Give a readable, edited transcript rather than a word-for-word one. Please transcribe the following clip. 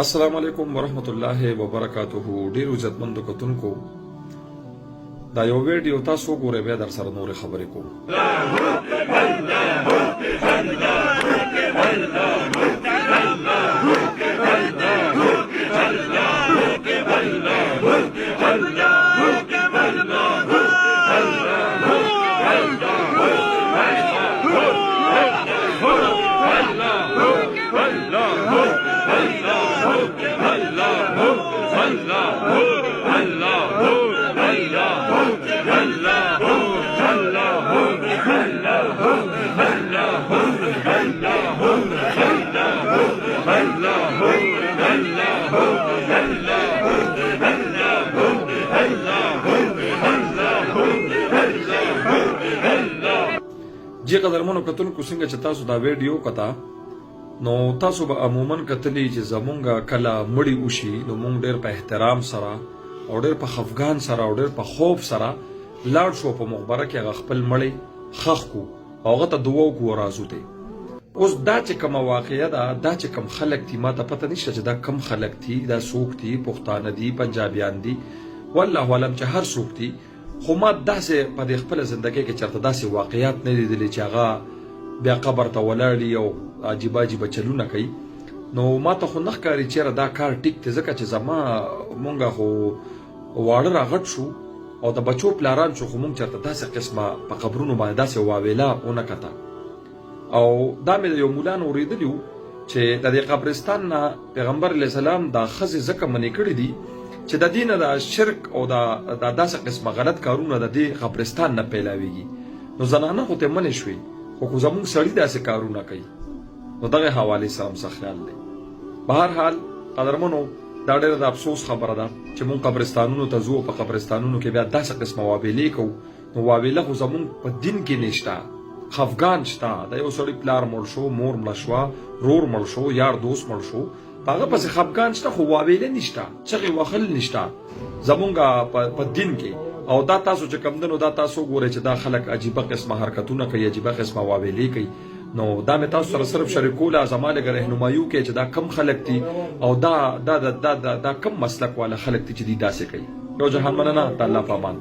السلام علیکم ورحمت الله وبرکاته. ډیرو عزتمندو کتونکو دا یو ویډیو تاسو ګورئ، بیا در سره نور خبرې کوم. جی قدرمنو کتونکو، څنګه چې تاسو دا ویډیو کتا نو تاسو به عموما کتلی چې زمونږ کله مړی وشي نو مونږ ډېر په احترام سره او ډېر په خفګان سره او ډېر په خوف سره لاړ شو په مقبره کې هغه خپل مړی خښ کو او هغه ته دعا وکړو رازو ته. اوس دا چې کومه واقعه ده، دا چې کوم خلک دي، ما ته پته نشته چې دا کم خلک دي، دا څوک دي، پښتانه دي، پنجابیان دي، والله علم چې هر څوک دي، خو ما داسې په دې خپله زندګۍ کې چېرته داسې واقعیات نه لیدلي چې هغه بیا قبر ته ولاړ او عجیبه عجیبه چلونه کوي. نو ما ته خو نه ښکاري چېرې دا کار ټیک دی، ځکه چې زما مونږ خو واړه راغټ شو او د بچو پلاران شو، خو مونږ چېرته داسې قسمه په قبرونو باندې داسې واویله ونه کته. او دا مې د یو مولا نه اورېدلي وو چې د دې قبرستان نه پیغمبر علیه السلام دا ښځې ځکه منې کړي دي چې د دې نه د شرک او د داسې قسمه غلط کارونه د دې قبرستان نه پیلاویږي. نو زنانه خو ته منې شوې، خو زموږ سړي داسې کارونه کوي. نو دغه حوالې سره هم څه خیال دی. په هر حال قدرمنو، دا ډېره د افسوس خبره ده چې مونږ قبرستانونو ته ځو، په قبرستانونو کې بیا داسې قسمه واویلې کوو. نو واویله خو زموږ په دین کې نشته، خفګان شته. د یو سړي پلار مړ شو، مور مړه شوه، رور مړ شو، یار دوست مړ شو، په هغه پسې خفګان شته، خو واویله نشته، چغې وهل نشته زمونږ په دین کې. او دا تاسو چې کوم دنو، دا تاسو ګورئ چې دا خلک عجیبه قسمه حرکتونه کوي، عجیبه قسمه واویلې کوي. نو دا مې تاسو سره صرف شریکوله، زما لږ رهنمایي وکړئ چې دا کم خلک دي او دا کم مسلک والا خلک دي چې دي داسې کوي. یو جهان مننه، د الله په امان.